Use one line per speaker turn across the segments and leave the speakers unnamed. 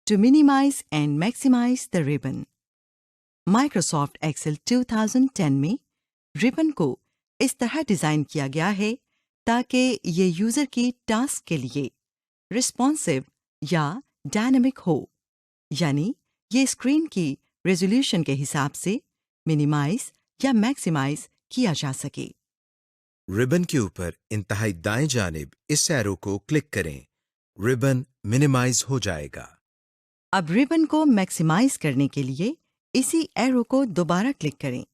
to minimize and maximize the ribbon. Microsoft Excel 2010 में ribbon को इस तरह डिज़ाइन किया गया है ताकि ये यूज़र की टास्क के लिए रिस्पॉन्सिव या डायनामिक हो, यानी ये स्क्रीन की रेजोल्यूशन के हिसाब से मिनिमाइज या मैक्सिमाइज किया जा सके।
रिबन के ऊपर इंतहाई दाएं जानिब इस एरो को क्लिक करें। रिबन मिनिमाइज हो जाएगा।
अब रिबन को मैक्सिमाइज करने के लिए इसी एरो को दोबारा क्लिक करें।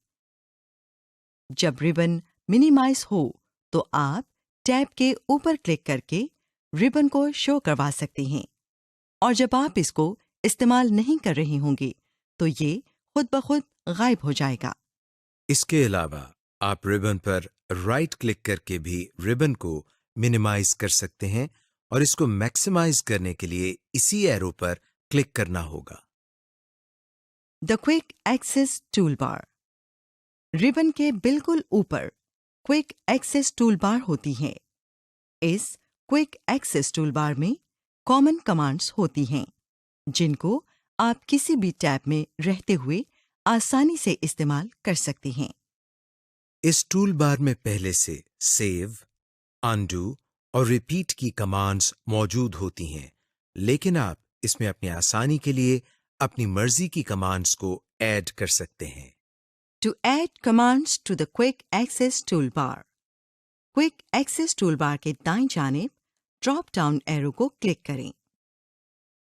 जब रिबन मिनिमाइज हो तो आप टैब के ऊपर क्लिक करके रिबन को शो करवा सकते हैं, और जब आप इसको इस्तेमाल नहीं कर रहे होंगे तो ये खुद ब खुद गायब हो जाएगा।
इसके अलावा आप रिबन पर राइट क्लिक करके भी रिबन को मिनिमाइज कर सकते हैं और इसको मैक्सिमाइज करने के लिए इसी एरो पर क्लिक करना होगा।
The quick access toolbar. Ribbon के बिल्कुल ऊपर क्विक एक्सेस टूलबार होती है। इस क्विक एक्सेस टूलबार में कॉमन कमांड्स होती हैं जिनको आप किसी भी टैब में रहते हुए आसानी से इस्तेमाल कर सकते हैं।
इस टूल बार में पहले से सेव, अनडू और रिपीट की कमांड्स मौजूद होती हैं, लेकिन आप इसमें अपनी आसानी के लिए अपनी मर्जी की कमांड्स को ऐड कर सकते हैं।
To add commands to the Quick Access Toolbar, Quick Access Toolbar के दाईं जानिब ड्रॉप डाउन एरो को क्लिक करें।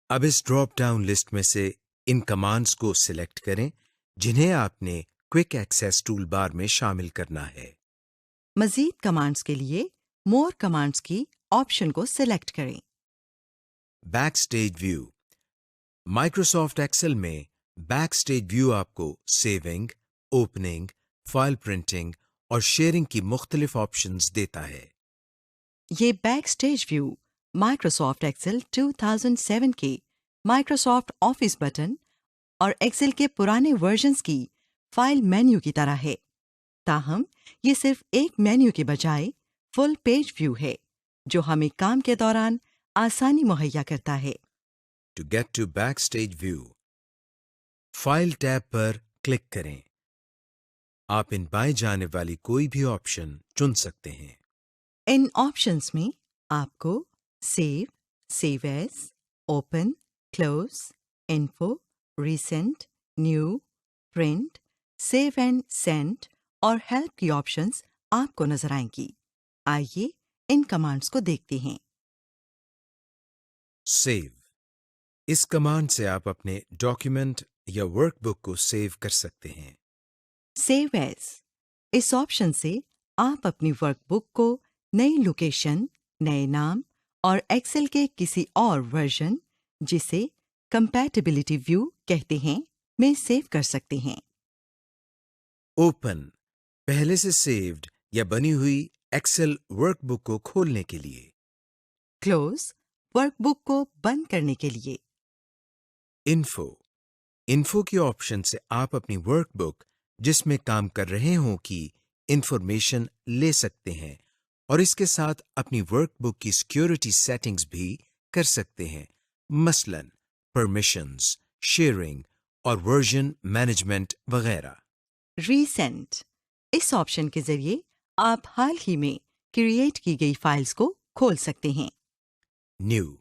अब इस ड्रॉप डाउन लिस्ट में से इन कमांड्स को सिलेक्ट करें जिन्हें आपने क्विक एक्सेस टूल बार में शामिल करना है।
मजीद कमांड्स के लिए मोर कमांड्स की ऑप्शन को सिलेक्ट करें।
Backstage view. माइक्रोसॉफ्ट एक्सेल में बैकस्टेज व्यू आपको सेविंग, ओपनिंग, फाइल प्रिंटिंग और शेयरिंग की मुख्तलिफ ऑप्शंस देता है।
ये बैकस्टेज व्यू माइक्रोसॉफ्ट एक्सेल 2007 के माइक्रोसॉफ्ट ऑफिस बटन और एक्सेल के पुराने वर्जन्स की फाइल मेन्यू की तरह है, ताहम ये सिर्फ एक मेन्यू के बजाय फुल पेज व्यू है जो हमें काम के दौरान आसानी मुहैया करता है।
To get to backstage view, file tab पर क्लिक करें। आप इन बाएं जाने वाली कोई भी ऑप्शन चुन सकते हैं।
इन ऑप्शंस में आपको save, save as, open, close, info, recent, new, print, save and send और हेल्प की ऑप्शंस आपको नजर आएंगी। आइए इन कमांड्स को देखते हैं।
सेव। इस कमांड से आप अपने डॉक्यूमेंट या वर्कबुक को सेव कर सकते हैं।
Save as. इस ऑप्शन से आप अपनी वर्कबुक को नई लोकेशन, नए नाम और एक्सेल के किसी और वर्जन, जिसे कंपैटिबिलिटी व्यू कहते हैं, में सेव कर सकते हैं।
ओपन। पहले से सेव्ड या बनी हुई एक्सेल वर्कबुक को खोलने के लिए।
क्लोज। वर्कबुक को बंद करने के लिए।
इन्फो। इन्फो की ऑप्शन से आप अपनी वर्कबुक जिसमें काम कर रहे हों की इंफॉर्मेशन ले सकते हैं और इसके साथ अपनी वर्कबुक की सिक्योरिटी सेटिंग्स भी कर सकते हैं, मसलन परमिशंस, शेयरिंग और वर्जन मैनेजमेंट वगैरह।
रीसेंट। इस ऑप्शन के जरिए आप हाल ही में क्रिएट की गई फाइल्स को खोल सकते हैं।
न्यू।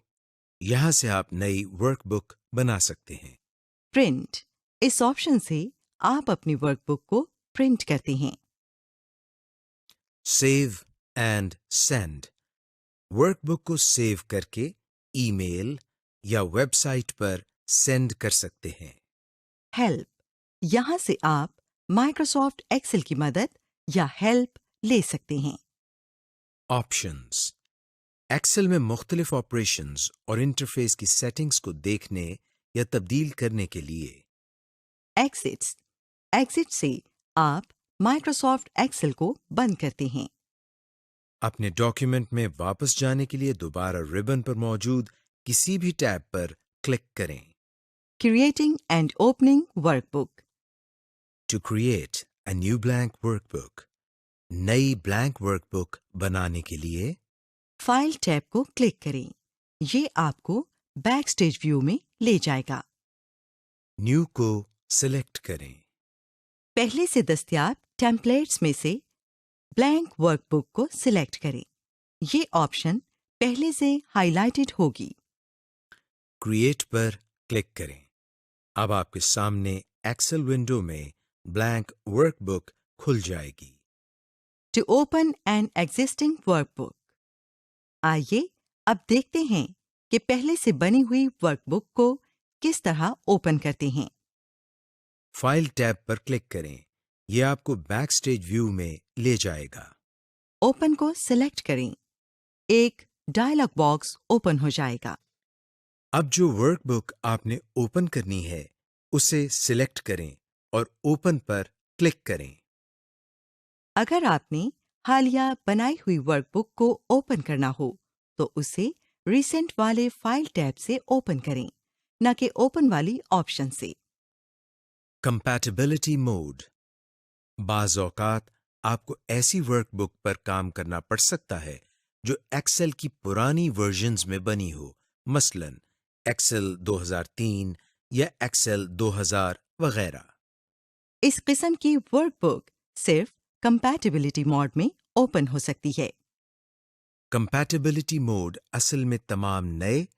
यहां से आप नई वर्कबुक बना सकते हैं।
प्रिंट। इस ऑप्शन से आप अपनी वर्कबुक को प्रिंट करते हैं।
Save and send. वर्कबुक को सेव करके ईमेल या वेबसाइट पर सेंड कर सकते हैं।
हेल्प। यहां से आप माइक्रोसॉफ्ट एक्सेल की मदद या हेल्प ले सकते हैं।
ऑप्शंस। एक्सेल में मुख्तलिफ ऑपरेशंस और इंटरफेस की सेटिंग्स को देखने या तब्दील करने के लिए।
एग्जिट्स। एग्जिट से आप माइक्रोसॉफ्ट एक्सेल को बंद करते हैं।
अपने डॉक्यूमेंट में वापस जाने के लिए दोबारा रिबन पर मौजूद किसी भी टैब पर क्लिक करें।
Creating and opening workbook.
To create a new blank workbook. नई ब्लैंक वर्कबुक बनाने के लिए
फाइल टैब को क्लिक करें। ये आपको बैक स्टेज व्यू में ले जाएगा।
न्यू को सिलेक्ट करें।
पहले से दस्तयाब टेम्पलेट्स में से ब्लैंक वर्कबुक को सिलेक्ट करें। ये ऑप्शन पहले से हाइलाइटेड होगी।
क्रिएट पर क्लिक करें। अब आपके सामने एक्सेल विंडो में ब्लैंक वर्कबुक खुल जाएगी।
To open an existing workbook. आइए अब देखते हैं कि पहले से बनी हुई वर्कबुक को किस तरह ओपन करते हैं।
फाइल टैब पर क्लिक करें। यह आपको बैक स्टेज व्यू में ले जाएगा।
ओपन को सिलेक्ट करें। एक डायलॉग बॉक्स ओपन हो जाएगा।
अब जो वर्कबुक आपने ओपन करनी है उसे सिलेक्ट करें और ओपन पर क्लिक करें।
अगर आपने हालिया बनाई हुई वर्कबुक को ओपन करना हो तो उसे रिसेंट वाले फाइल टैब से ओपन करें, न कि ओपन वाली ऑप्शन से।
Compatibility mode. बाज़ औक़ात आपको ऐसी वर्कबुक पर काम करना पड़ सकता है जो एक्सेल की पुरानी वर्जन्स में बनी हो, मसलन एक्सेल 2003 या एक्सेल 2000 वगैरह।
इस किस्म की वर्कबुक सिर्फ कंपैटिबिलिटी मोड में ओपन हो सकती है।
कंपैटिबिलिटी मोड असल में तमाम नए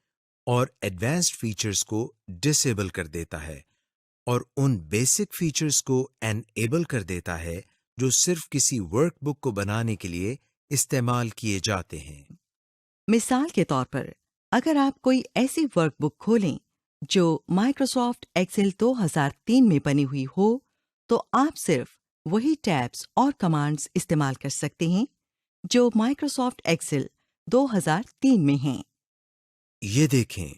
और एडवांस्ड फीचर्स को डिसेबल कर देता है और उन बेसिक फीचर्स को एनेबल कर देता है जो सिर्फ किसी वर्कबुक को बनाने के लिए इस्तेमाल किए जाते हैं।
मिसाल के तौर पर, अगर आप कोई ऐसी वर्कबुक खोलें जो माइक्रोसॉफ्ट एक्सेल 2003 में बनी हुई हो, तो आप सिर्फ वही टैब्स और कमांड्स इस्तेमाल कर सकते हैं जो माइक्रोसॉफ्ट एक्सेल 2003 में हैं।
ये देखें,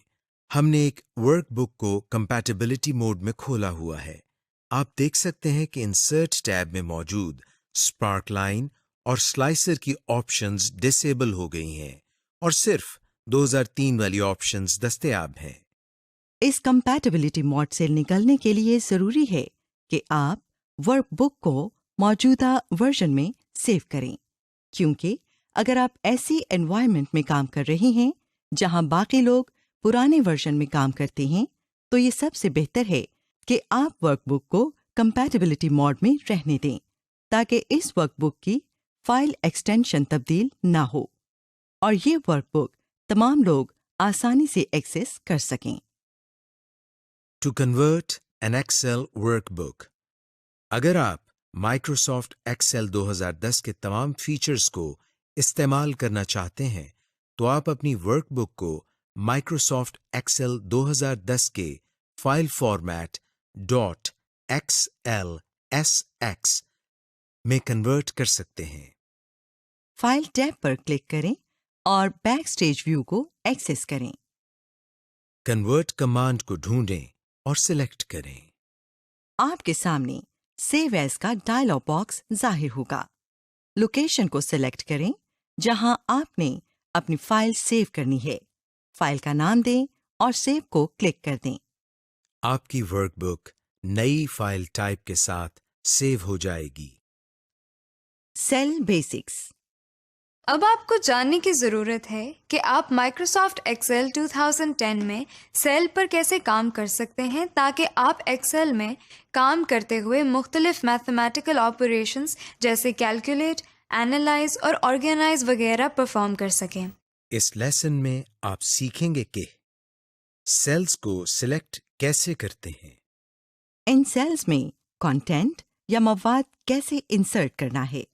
हमने एक वर्कबुक को कंपैटिबिलिटी मोड में खोला हुआ है। आप देख सकते हैं कि इंसर्ट टैब में मौजूद स्पार्कलाइन और स्लाइसर की ऑप्शंस डिसेबल हो गई हैं और सिर्फ 2003 वाली ऑप्शंस दस्तयाब हैं।
इस कंपैटिबिलिटी मोड से निकलने के लिए ज़रूरी है कि आप वर्कबुक को मौजूदा वर्जन में सेव करें, क्योंकि अगर आप ऐसी एनवायरनमेंट में काम कर रहे हैं जहां बाकी लोग पुराने वर्जन में काम करते हैं, तो ये सबसे बेहतर है कि आप वर्कबुक को कंपैटिबिलिटी मोड में रहने दें, ताकि इस वर्कबुक की फाइल एक्सटेंशन तब्दील ना हो और ये वर्कबुक तमाम लोग आसानी से एक्सेस कर सकें।
To convert an Excel workbook. अगर आप माइक्रोसॉफ्ट एक्सेल 2010 के तमाम फीचर्स को इस्तेमाल करना चाहते हैं, तो आप अपनी वर्कबुक को माइक्रोसॉफ्ट एक्सेल 2010 के फाइल फॉर्मेट .xlsx में कन्वर्ट कर सकते हैं।
फाइल टैब पर क्लिक करें और बैक स्टेज व्यू को एक्सेस करें।
कन्वर्ट कमांड को ढूंढें और सिलेक्ट करें।
आपके सामने सेव एज का डायलॉग बॉक्स जाहिर होगा। लोकेशन को सिलेक्ट करें जहां आपने अपनी फाइल सेव करनी है। फाइल का नाम दें और सेव को क्लिक कर दें।
आपकी वर्कबुक नई फाइल टाइप के साथ सेव हो जाएगी।
Cell basics.
अब आपको जानने की ज़रूरत है कि आप माइक्रोसॉफ्ट एक्सेल 2010 में सेल पर कैसे काम कर सकते हैं, ताकि आप एक्सेल में काम करते हुए मुख्तलिफ मैथमेटिकल ऑपरेशंस जैसे कैलकुलेट, एनालाइज और ऑर्गेनाइज वगैरह परफॉर्म कर सकें।
इस लेसन में आप सीखेंगे कि सेल्स को सिलेक्ट कैसे करते हैं,
इन सेल्स में कंटेंट या मवाद कैसे इंसर्ट करना है,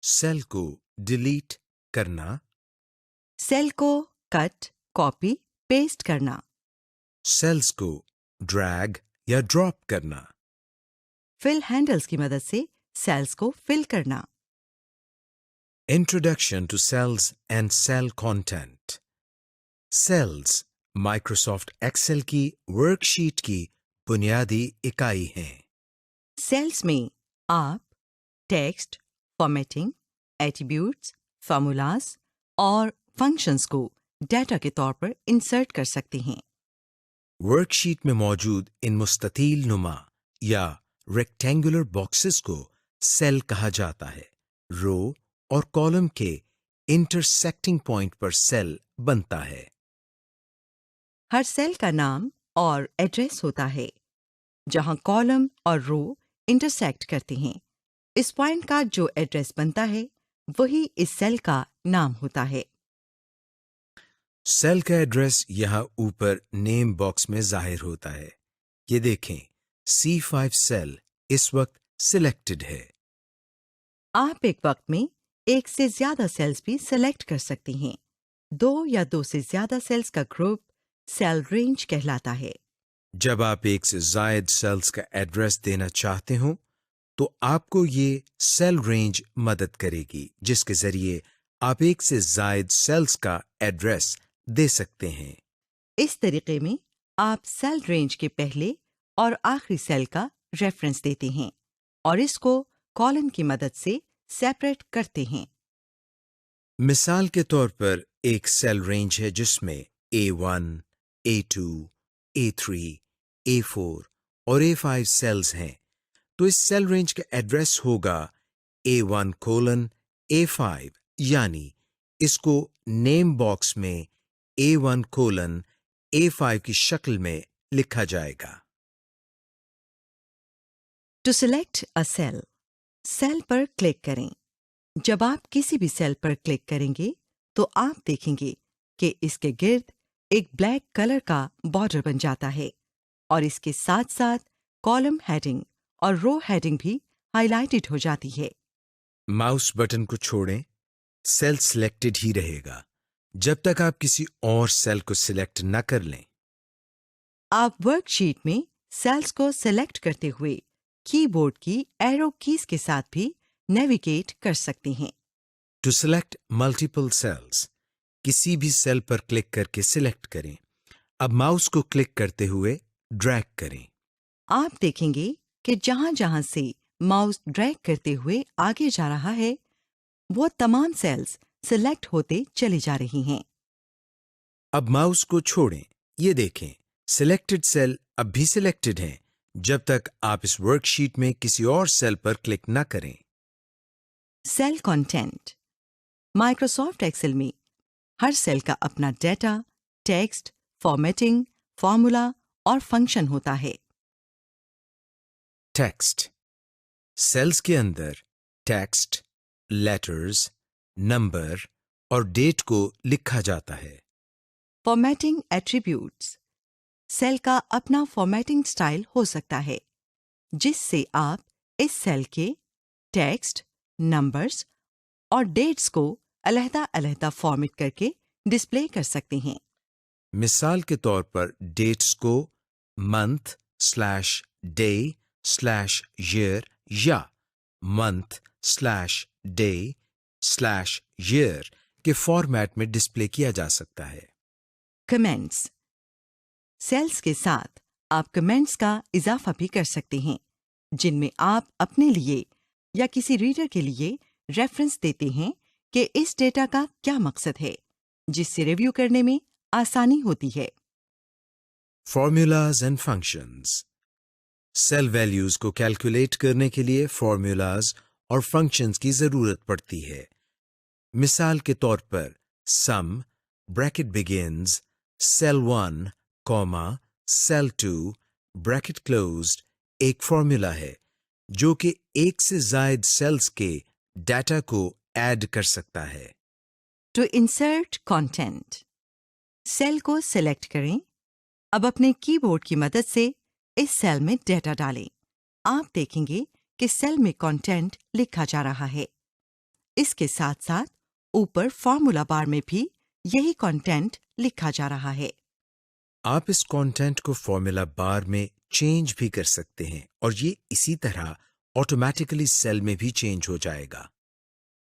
सेल को डिलीट करना,
सेल को कट, कॉपी, पेस्ट करना,
सेल्स को ड्रैग या ड्रॉप करना,
फिल हैंडल्स की मदद से सेल्स को फिल करना।
Introduction to cells and cell content. Cells Microsoft Excel की वर्कशीट की बुनियादी इकाई हैं।
सेल्स में आप टेक्स्ट, फॉर्मेटिंग, एट्रीब्यूट्स, फार्मूलाज और फंक्शंस को डेटा के तौर पर इंसर्ट कर सकते हैं।
वर्कशीट में मौजूद इन मुस्ततील नुमा या रेक्टेंगुलर बॉक्सेस को सेल कहा जाता है। रो और कॉलम के इंटरसेक्टिंग पॉइंट पर सेल बनता है।
हर सेल का नाम और एड्रेस होता है, जहां कॉलम और रो इंटरसेक्ट करते हैं। इस पॉइंट का जो एड्रेस बनता है वही इस सेल का नाम होता है।
सेल का एड्रेस यहाँ ऊपर नेम बॉक्स में जाहिर होता है। ये देखें, C5 सेल इस वक्त सिलेक्टेड है।
आप एक वक्त में एक से ज्यादा सेल्स भी सेलेक्ट कर सकती हैं। 2 या 2 से ज्यादा सेल्स का ग्रुप सेल रेंज कहलाता है।
जब आप एक से जायद सेल्स का एड्रेस देना चाहते हो तो आपको ये सेल रेंज मदद करेगी, जिसके जरिए आप एक से जायद सेल्स का एड्रेस दे सकते हैं।
इस तरीके में आप सेल रेंज के पहले और आखिरी सेल का रेफरेंस देते हैं और इसको कॉलम की मदद से सेपरेट करते हैं।
मिसाल के तौर पर एक सेल रेंज है जिसमें A1, A2, A3, A4 और A5 सेल्स हैं, तो इस सेल रेंज का एड्रेस होगा A1:A5, यानी इसको नेम बॉक्स में A1:A5 की शक्ल में लिखा जाएगा।
To select a cell, cell पर क्लिक करें। जब आप किसी भी सेल पर क्लिक करेंगे तो आप देखेंगे कि इसके गिर्द एक ब्लैक कलर का बॉर्डर बन जाता है और इसके साथ साथ कॉलम हेडिंग और रो हेडिंग भी हाइलाइटेड हो जाती है।
माउस बटन को छोड़ें, सेल सिलेक्टेड ही रहेगा जब तक आप किसी और सेल को सिलेक्ट न कर लें।
आप वर्कशीट में सेल्स को सेलेक्ट करते हुए कीबोर्ड की एरो कीज के साथ भी नेविगेट कर सकते हैं।
टू सिलेक्ट मल्टीपल सेल्स, किसी भी सेल पर क्लिक करके सिलेक्ट करें। अब माउस को क्लिक करते हुए ड्रैग करें।
आप देखेंगे कि जहां-जहां से माउस ड्रैग करते हुए आगे जा रहा है, वो तमाम सेल्स सिलेक्ट होते चली जा रही हैं।
अब माउस को छोड़ें। ये देखें, सिलेक्टेड सेल अब भी सिलेक्टेड हैं जब तक आप इस वर्कशीट में किसी और सेल पर क्लिक न करें।
सेल कंटेंट, माइक्रोसॉफ्ट एक्सेल में हर सेल का अपना डेटा, टेक्स्ट, फॉर्मेटिंग, फॉर्मूला और फंक्शन होता है।
टेक्स्ट, सेल्स के अंदर टेक्स्ट, लेटर्स, नंबर और डेट को लिखा जाता है।
फॉर्मेटिंग एट्रीब्यूट्स, सेल का अपना फॉर्मेटिंग स्टाइल हो सकता है, जिससे आप इस सेल के टेक्स्ट, नंबर्स और डेट्स को अलहदा-अलहदा फॉर्मेट करके डिस्प्ले कर सकते हैं।
मिसाल के तौर पर डेट्स को month/day/year या month/day/year के फॉर्मेट में डिस्प्ले किया जा सकता है।
कमेंट्स, सेल्स के साथ आप कमेंट्स का इजाफा भी कर सकते हैं, जिनमें आप अपने लिए या किसी रीडर के लिए रेफरेंस देते हैं कि इस डेटा का क्या मकसद है, जिससे रिव्यू करने में आसानी होती है।
Formulas and functions, cell values को कैलकुलेट करने के लिए फॉर्मूलाज और फंक्शंस की जरूरत पड़ती है। मिसाल के तौर पर sum, bracket begins, cell 1, cell 2, bracket closed एक फॉर्मूला है जो कि एक से जायद सेल्स के डाटा को ऐड कर सकता है।
टू इंसर्ट कंटेंट, सेल को सेलेक्ट करें। अब अपने कीबोर्ड की मदद से इस सेल में डेटा डालें। आप देखेंगे कि सेल में कंटेंट लिखा जा रहा है। इसके साथ साथ ऊपर फॉर्मूला बार में भी यही कंटेंट लिखा जा रहा है।
आप इस कंटेंट को फॉर्मूला बार में चेंज भी कर सकते हैं और ये इसी तरह ऑटोमेटिकली सेल में भी चेंज हो जाएगा।